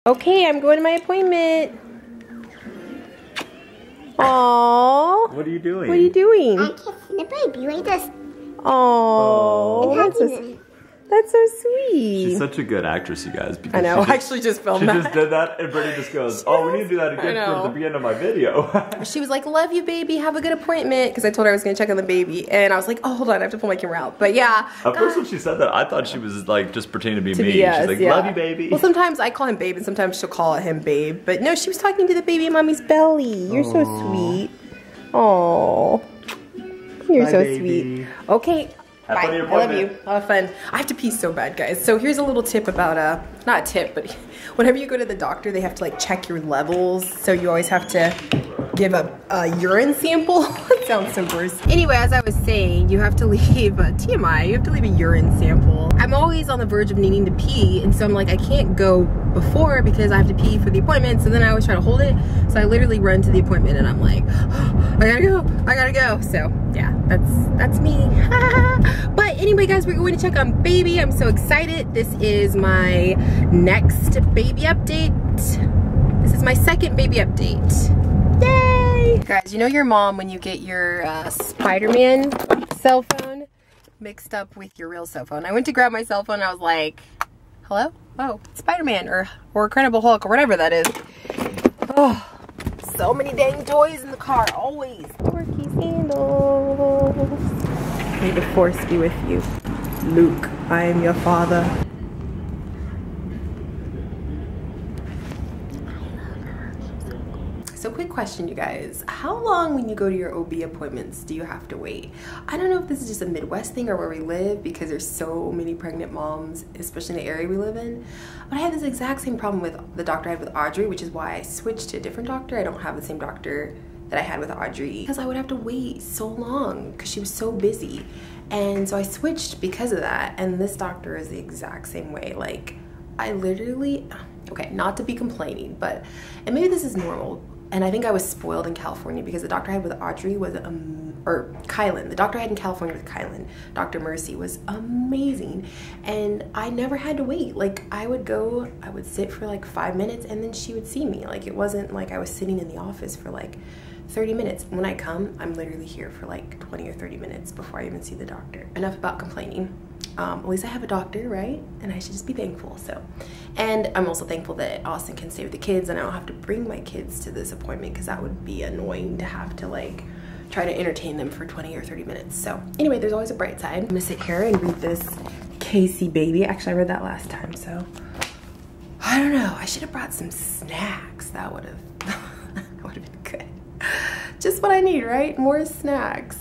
Okay, I'm going to my appointment. Aww. What are you doing? What are you doing? I'm kissing the baby like this. Aww. That's so sweet. She's such a good actress, you guys. I know. I actually just filmed that. She just did that, and Brittany just goes, "Oh, we need to do that again for the beginning of my video." She was like, "Love you, baby. Have a good appointment." Because I told her I was going to check on the baby, and I was like, "Oh, hold on, I have to pull my camera out." But yeah. At first, when she said that, I thought she was like just pretending to be me. She's like, "Love you, baby." Well, sometimes I call him babe, and sometimes she'll call him babe. But no, she was talking to the baby in mommy's belly. You're so sweet. Aww. You're so sweet. Okay. Bye. I love you. Have fun. I have to pee so bad, guys. So here's a little tip about not a tip, but whenever you go to the doctor, they have to like check your levels. So you always have to give a urine sample. It sounds so gross. Anyway, as I was saying, you have to leave TMI. You have to leave a urine sample. I'm always on the verge of needing to pee, and so I'm like, I can't go before because I have to pee for the appointment. So then I always try to hold it. So I literally run to the appointment, and I'm like, oh, I gotta go. So yeah, that's me. But anyway, guys, we're going to check on baby. I'm so excited. This is my next baby update. This is my second baby update. Yay! Guys, you know your mom when you get your Spider-Man cell phone mixed up with your real cell phone. I went to grab my cell phone and I was like, hello? Oh, Spider-Man or Incredible Hulk or whatever that is. Oh, so many dang toys in the car, always. Dorky sandals. May the force be with you. Luke, I am your father. So quick question, you guys. How long when you go to your OB appointments do you have to wait? I don't know if this is just a Midwest thing or where we live because there's so many pregnant moms, especially in the area we live in. But I had this exact same problem with the doctor I had with Audrey, which is why I switched to a different doctor. I don't have the same doctor that I had with Audrey because I would have to wait so long because she was so busy. And so I switched because of that. And this doctor is the exact same way. Like, I literally, okay, not to be complaining, but, and maybe this is normal, and I think I was spoiled in California because the doctor I had with Audrey was, or Kylan, the doctor I had in California with Kylan, Dr. Mercy, was amazing. And I never had to wait. Like, I would go, I would sit for like 5 minutes and then she would see me. Like, it wasn't like I was sitting in the office for like 30 minutes. When I come, I'm literally here for like 20 or 30 minutes before I even see the doctor. Enough about complaining. At least I have a doctor, right? And I should just be thankful, so. And I'm also thankful that Austin can stay with the kids and I don't have to bring my kids to this appointment because that would be annoying to have to like try to entertain them for 20 or 30 minutes. So anyway, there's always a bright side. I'm gonna sit here and read this Casey Baby. Actually, I read that last time, so. I don't know, I should have brought some snacks. That would have been good. Just what I need, right? More snacks.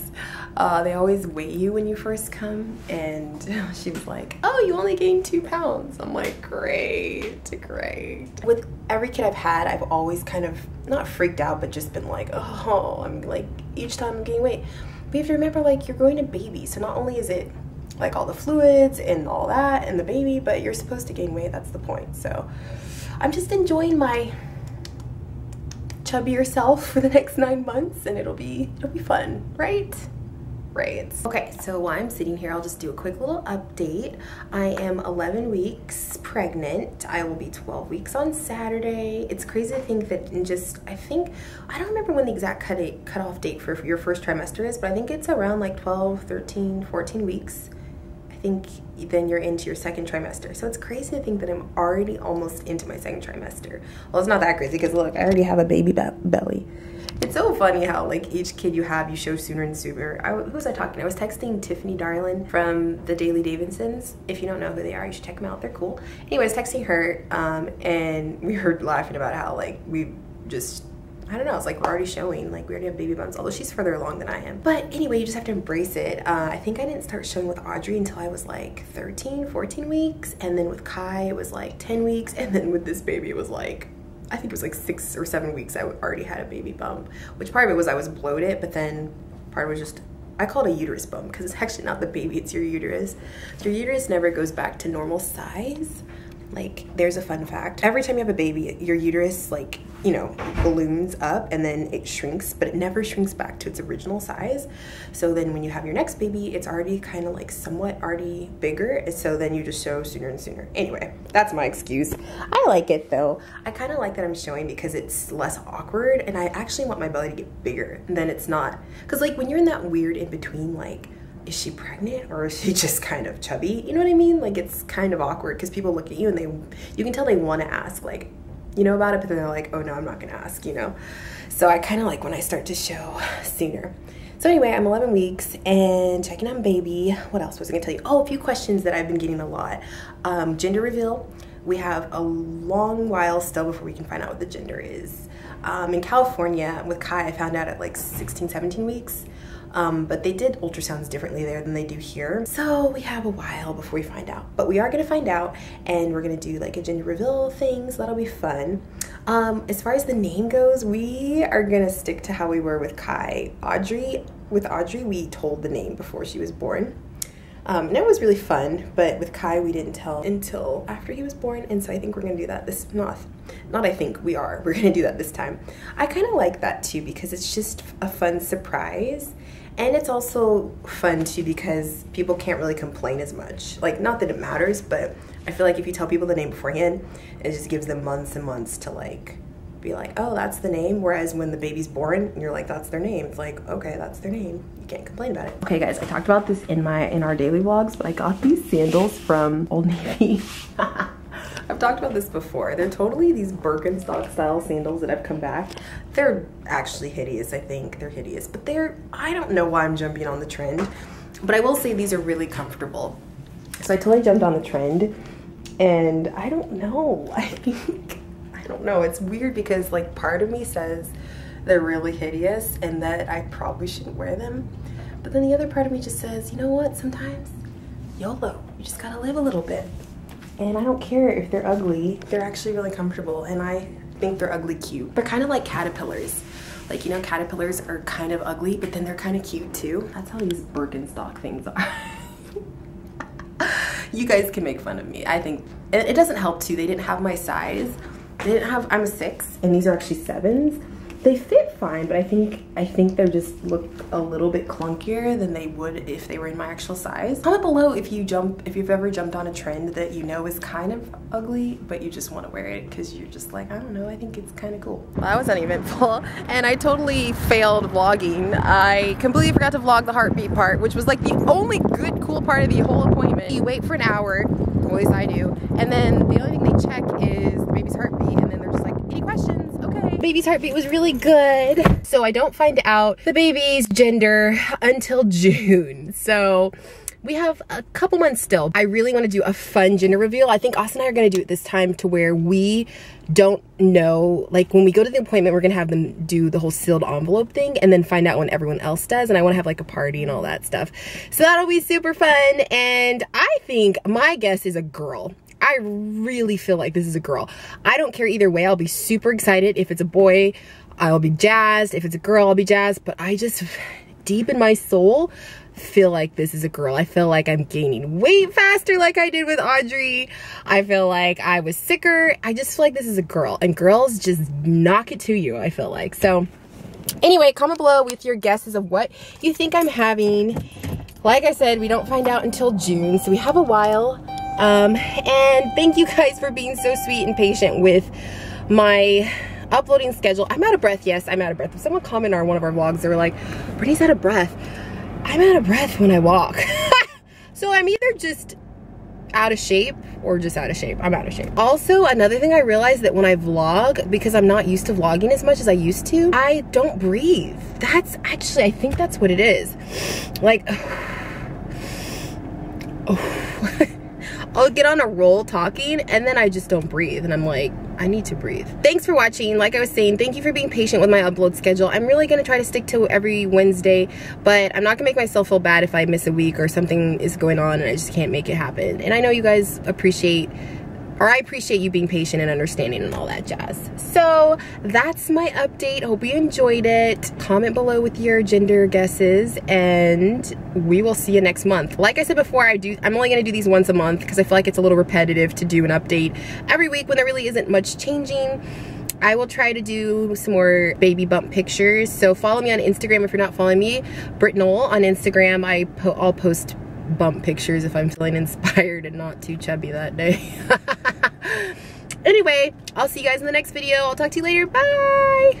They always weigh you when you first come, and she was like, oh, you only gained 2 pounds. I'm like, great. With every kid I've had, I've always kind of, not freaked out, but just been like, oh, I'm like, each time I'm gaining weight. But you have to remember, like, you're growing a baby, so not only is it like all the fluids and all that and the baby, but you're supposed to gain weight. That's the point. So I'm just enjoying my chubbier self for the next 9 months, and it'll be fun, right? Right. Okay, so while I'm sitting here, I'll just do a quick little update. I am 11 weeks pregnant. I will be 12 weeks on Saturday. It's crazy to think that in just, I don't remember when the exact cutoff date for your first trimester is, but I think it's around like 12, 13, 14 weeks. I think then you're into your second trimester. So it's crazy to think that I'm already almost into my second trimester. Well, it's not that crazy because look, I already have a baby belly. It's so funny how like each kid you have, you show sooner and sooner. Who was I talking to? I was texting Tiffany Darlin from the Daily Davidsons. If you don't know who they are, you should check them out. They're cool. Anyway, I was texting her and we were laughing about how like we just, I don't know, it's like we're already showing, like we already have baby bumps, although she's further along than I am. But anyway, you just have to embrace it. I think I didn't start showing with Audrey until I was like 13, 14 weeks. And then with Kai, it was like 10 weeks. And then with this baby, it was like, I think it was like 6 or 7 weeks I already had a baby bump, which part of it was I was bloated, but then part of it was just, I call it a uterus bump because it's actually not the baby, it's your uterus. Your uterus never goes back to normal size Like, there's a fun fact. Every time you have a baby, your uterus, like, you know, balloons up and then it shrinks, but it never shrinks back to its original size. So then when you have your next baby, it's already kind of like somewhat already bigger. So then you just show sooner and sooner. Anyway, that's my excuse. I like it though. I kind of like that I'm showing because it's less awkward, and I actually want my belly to get bigger than it's not. Because like when you're in that weird in between, like, is she pregnant or is she just kind of chubby? You know what I mean? Like, it's kind of awkward because people look at you and you can tell they want to ask, like, you know about it, but then they're like, oh no, I'm not gonna ask, you know? So I kind of like when I start to show sooner. So anyway, I'm 11 weeks and checking on baby. What else was I gonna tell you? Oh, a few questions that I've been getting a lot. Gender reveal. We have a long while still before we can find out what the gender is. In California with Kai, I found out at like 16, 17 weeks. But they did ultrasounds differently there than they do here. So we have a while before we find out, but we are gonna find out, and we're gonna do like a gender reveal thing, so that'll be fun. As far as the name goes, we are gonna stick to how we were with Kai. With Audrey, we told the name before she was born. And it was really fun, but with Kai, we didn't tell until after he was born, and so I think we're gonna do that we're gonna do that this time. I kind of like that too because it's just a fun surprise. And it's also fun too because people can't really complain as much. Like, not that it matters, but I feel like if you tell people the name beforehand, it just gives them months and months to like be like, oh, that's the name. Whereas when the baby's born and you're like, that's their name, it's like, okay, that's their name. You can't complain about it. Okay guys, I talked about this in our daily vlogs, but I got these sandals from Old Navy. I've talked about this before. They're totally these Birkenstock style sandals that have come back. They're actually hideous, I think. They're hideous, but I don't know why I'm jumping on the trend, but I will say these are really comfortable. So I totally jumped on the trend, and I don't know. I don't know. It's weird because like part of me says they're really hideous and that I probably shouldn't wear them. But then the other part of me just says, you know what? Sometimes YOLO, you just gotta live a little bit. And I don't care if they're ugly. They're actually really comfortable, and I think they're ugly cute. They're kind of like caterpillars. Like, you know, caterpillars are kind of ugly, but then they're kind of cute too. That's how these Birkenstock things are. You guys can make fun of me. I think it doesn't help too. They didn't have my size. I'm a 6, and these are actually 7s. They fit fine, but I think they just look a little bit clunkier than they would if they were in my actual size. Comment below if you've ever jumped on a trend that you know is kind of ugly, but you just want to wear it because you're just like, I don't know, I think it's kind of cool. Well, that was uneventful, and I totally failed vlogging. I completely forgot to vlog the heartbeat part, which was like the only good, cool part of the whole appointment. You wait for an hour, at least I do, and then the only thing they check is the baby's heartbeat, and then they're just like, any questions? Okay. Baby's heartbeat was really good. So I don't find out the baby's gender until June. So we have a couple months still. I really want to do a fun gender reveal. I think Austin and I are going to do it this time to where we don't know, like when we go to the appointment, we're going to have them do the whole sealed envelope thing and then find out when everyone else does. And I want to have like a party and all that stuff. So that'll be super fun. And I think my guess is a girl. I really feel like this is a girl. I don't care either way. I'll be super excited. If it's a boy, I'll be jazzed. If it's a girl, I'll be jazzed. But I just, deep in my soul, feel like this is a girl. I feel like I'm gaining weight faster like I did with Audrey. I feel like I was sicker. I just feel like this is a girl. And girls just knock it to you, I feel like. So anyway, comment below with your guesses of what you think I'm having. Like I said, we don't find out until June, so we have a while. And thank you guys for being so sweet and patient with my uploading schedule. I'm out of breath. Yes, I'm out of breath. If someone commented on one of our vlogs, they were like, Brittany's out of breath. I'm out of breath when I walk. So I'm either just out of shape or just out of shape. I'm out of shape. Also, another thing I realized that when I vlog, because I'm not used to vlogging as much as I used to, I don't breathe. That's actually, I think that's what it is. Like, I'll get on a roll talking and then I just don't breathe, and I'm like, I need to breathe. Thanks for watching. Like I was saying, thank you for being patient with my upload schedule. I'm really gonna try to stick to every Wednesday, but I'm not gonna make myself feel bad if I miss a week or something is going on and I just can't make it happen. And I know you guys appreciate Or I appreciate you being patient and understanding and all that jazz. So that's my update. Hope you enjoyed it. Comment below with your gender guesses, and we will see you next month. Like I said before, I'm only gonna do these once a month because I feel like it's a little repetitive to do an update every week when there really isn't much changing. I will try to do some more baby bump pictures. So follow me on Instagram if you're not following me. Britt Knoll on Instagram. I'll post bump pictures if I'm feeling inspired and not too chubby that day. Anyway, I'll see you guys in the next video. I'll talk to you later. Bye!